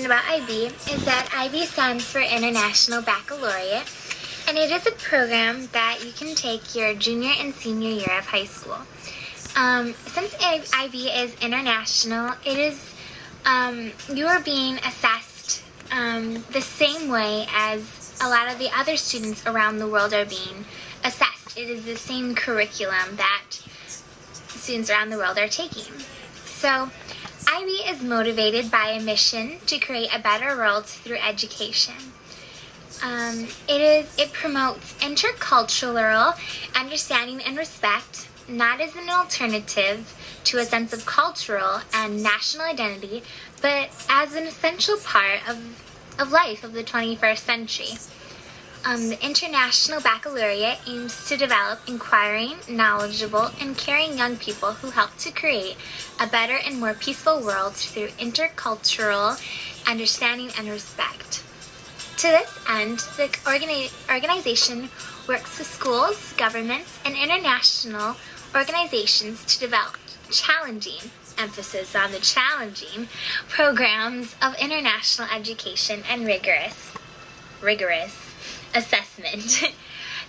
About IB is that IB stands for International Baccalaureate, and it is a program that you can take your junior and senior year of high school. Since IB is international, it is you are being assessed the same way as a lot of the other students around the world are being assessed. It is the same curriculum that students around the world are taking. So IB is motivated by a mission to create a better world through education. It promotes intercultural understanding and respect, not as an alternative to a sense of cultural and national identity, but as an essential part of life of the 21st century. The International Baccalaureate aims to develop inquiring, knowledgeable, and caring young people who help to create a better and more peaceful world through intercultural understanding and respect. To this end, the organization works with schools, governments, and international organizations to develop challenging, emphasis on the challenging, programs of international education and rigorous assessment.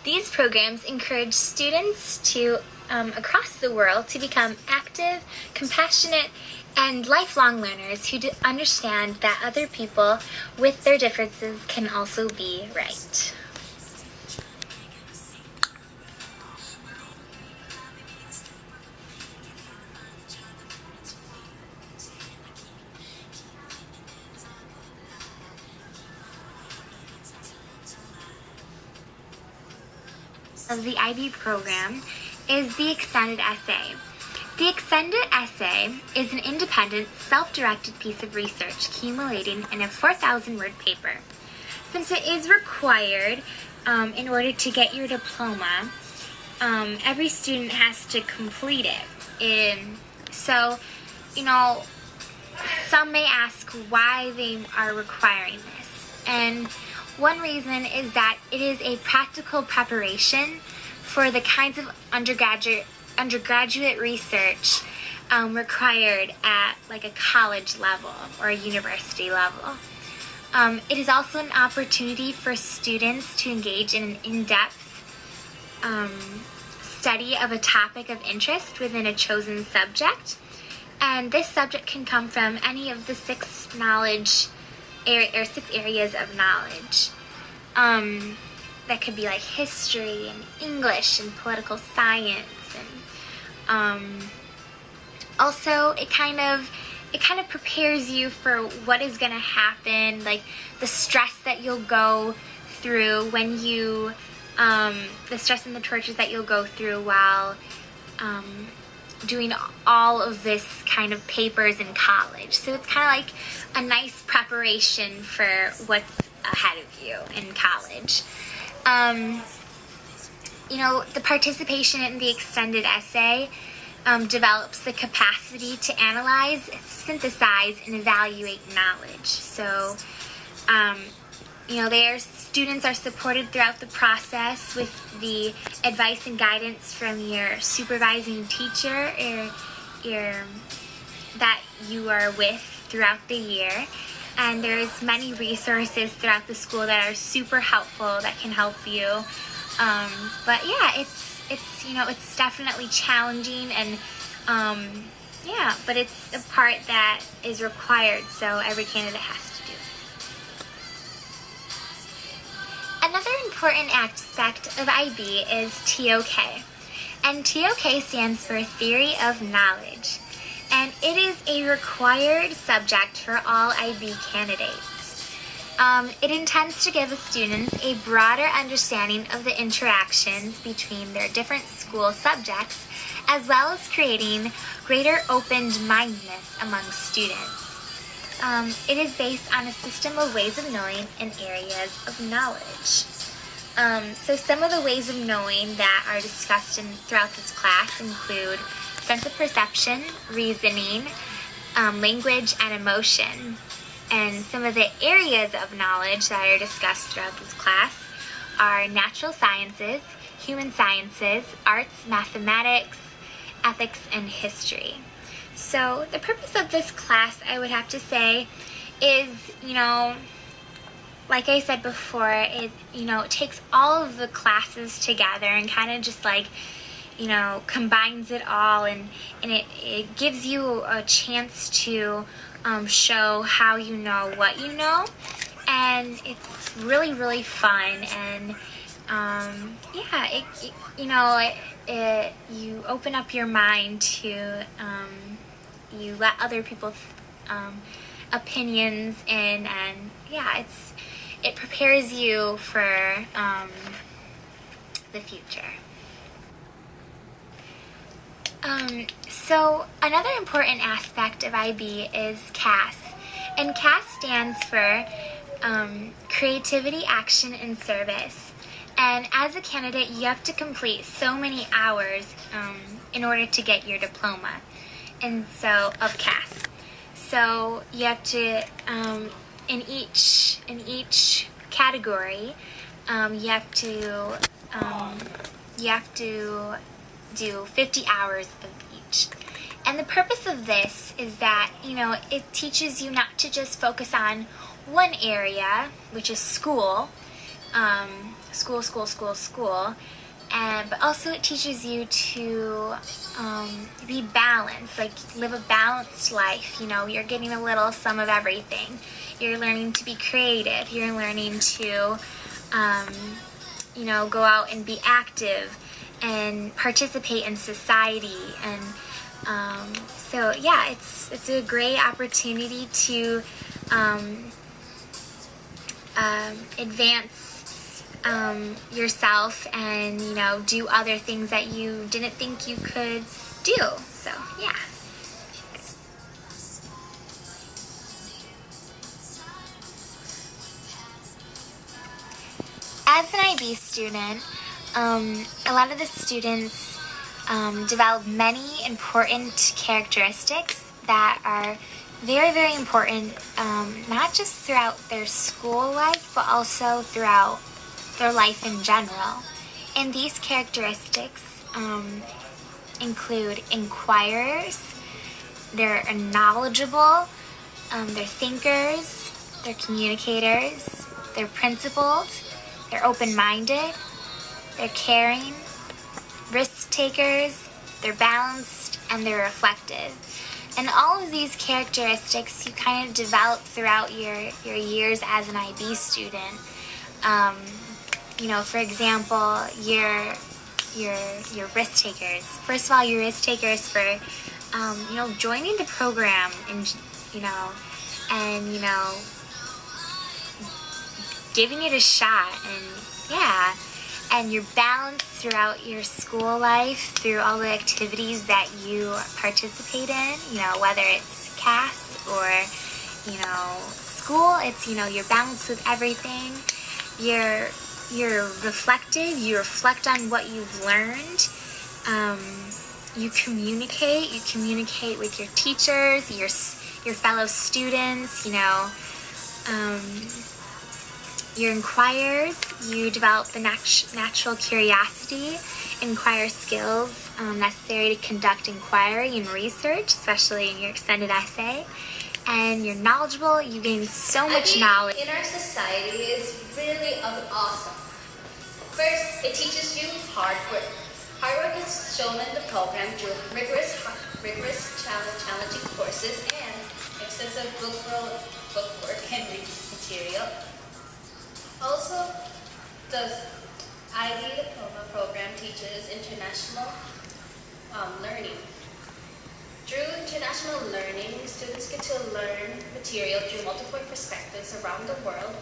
These programs encourage students to across the world to become active, compassionate, and lifelong learners who understand that other people with their differences can also be right. Of the IB program is the extended essay. The extended essay is an independent, self-directed piece of research accumulating in a 4,000-word paper. Since it is required in order to get your diploma, every student has to complete it. So, some may ask why they are requiring this. And one reason is that it is a practical preparation for the kinds of undergraduate research required at like a college level or a university level. It is also an opportunity for students to engage in an in-depth study of a topic of interest within a chosen subject. And this subject can come from any of the six areas of knowledge. That could be like history and English and political science, and also it kind of prepares you for what is going to happen, like the stress that you'll go through when you the stress and the tortures that you'll go through while doing all of this kind of papers in college. So it's kind of like a nice preparation for what's ahead of you in college. The participation in the extended essay develops the capacity to analyze, synthesize, and evaluate knowledge. So, their students are supported throughout the process with the advice and guidance from your supervising teacher that you are with throughout the year. And there's many resources throughout the school that are super helpful that can help you. But yeah, it's definitely challenging, and but it's a part that is required, so every candidate has to do. Another important aspect of IB is TOK, and TOK stands for Theory of Knowledge, and it is a required subject for all IB candidates. It intends to give the students a broader understanding of the interactions between their different school subjects, as well as creating greater open-mindedness among students. It is based on a system of ways of knowing and areas of knowledge. So some of the ways of knowing that are discussed throughout this class include sense of perception, reasoning, language, and emotion. And some of the areas of knowledge that are discussed throughout this class are natural sciences, human sciences, arts, mathematics, ethics, and history. So the purpose of this class, I would have to say, is, like I said before, it takes all of the classes together and kind of just like, combines it all, and it gives you a chance to show how you know what you know, and it's really, really fun, and you open up your mind to, you let other people's opinions in, and it prepares you for the future. So another important aspect of IB is CAS, and CAS stands for Creativity, Action, and Service. And as a candidate, you have to complete so many hours in order to get your diploma, and so of CAS. So you have to in each category, you have to do 50 hours of each. And the purpose of this is that, it teaches you not to just focus on one area, which is school, but also it teaches you to be balanced, like live a balanced life. You're getting a little some of everything. You're learning to be creative. You're learning to, go out and be active and participate in society. And it's a great opportunity to advance yourself and, do other things that you didn't think you could do. So, yeah. As an IB student, a lot of the students develop many important characteristics that are very, very important, not just throughout their school life, but also throughout their life in general. And these characteristics include inquirers, they're knowledgeable, they're thinkers, they're communicators, they're principled, they're open-minded, they're caring, risk takers, they're balanced, and they're reflective. And all of these characteristics you kind of develop throughout your years as an IB student. For example, your risk takers. First of all, your risk takers for, joining the program and, giving it a shot, and you're balanced throughout your school life through all the activities that you participate in, whether it's CAS or, school. It's, you're balanced with everything. You're reflective. You reflect on what you've learned. You communicate with your teachers, your fellow students, Your inquirers, you develop the natural curiosity, inquire skills necessary to conduct inquiry and research, especially in your extended essay. And you're knowledgeable, you gain so much knowledge. In our society is really awesome. First, it teaches you hard work. Hard work is shown in the program through rigorous challenging courses and extensive book work and material. Also, the IB Diploma program teaches international learning. Through international learning, students get to learn material through multiple perspectives around the world,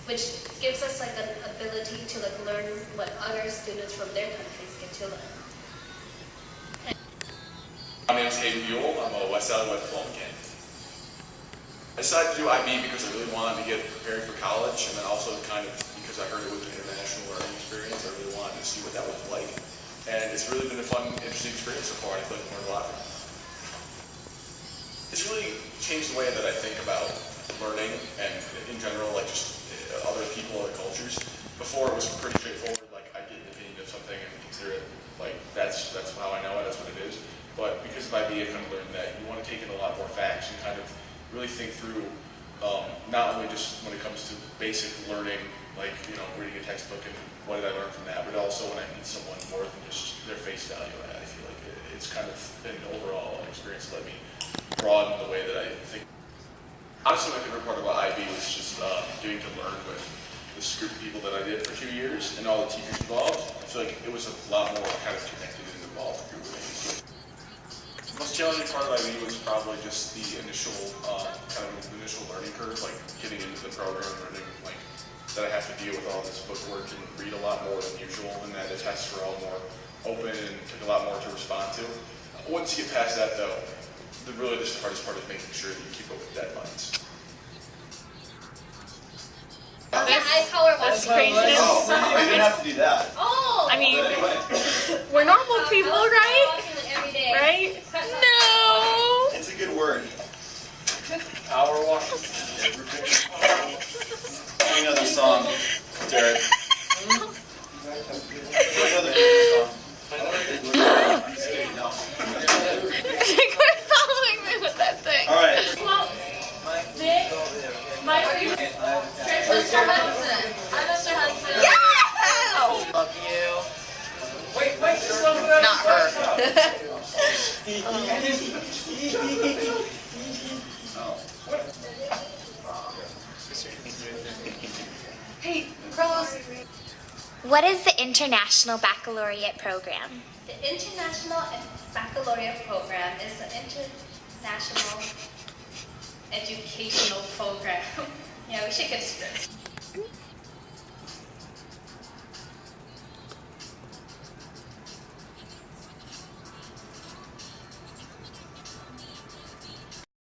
which gives us an ability to learn what other students from their countries get to learn. My name is Hayden Buell. I'm a West Side Diploma candidate. I decided to do IB because I really wanted to get prepared for college, and then also kind of because I heard it was an international learning experience. I really wanted to see what that was like. And it's really been a fun, interesting experience so far, and I feel like I've learned a lot from it. It's really changed the way that I think about learning and in general, just other people, other cultures. Before it was pretty straightforward, I get an opinion of something and consider it that's how I know it, that's what it is. But because of IB, I kind of learned that you want to take in a lot more facts and kind of really think through, not only just when it comes to basic learning, like, reading a textbook and what did I learn from that, but also when I meet someone more than just their face value. I feel like it's kind of been overall an experience that let me broaden the way that I think. Honestly, my favorite part about IB was just getting to learn with this group of people that I did for 2 years and all the teachers involved. I feel like it was a lot more kind of connected and involved group of things. The most challenging part of IB was probably just the initial initial learning curve, like getting into the program, learning like that I have to deal with all this bookwork and read a lot more than usual, and that the tests were all more open and took a lot more to respond to. Once you get past that, though, the hardest part is making sure that you keep up with deadlines. Yeah, That's crazy. Oh, you didn't have to do that. Oh! I mean, Anyway, we're normal people, right? Every day. Right? No. it's a good word. Power washing. I know the song, Jared. I know the song. I'm just kidding, no. Quit following me with that thing. All right. Mr. Hudson. I'm Mr. Hudson. Yeah! Love you. Not her. Hey, Carlos. What is the International Baccalaureate Program? The International Baccalaureate Program is an international educational program. Yeah, we should get a script.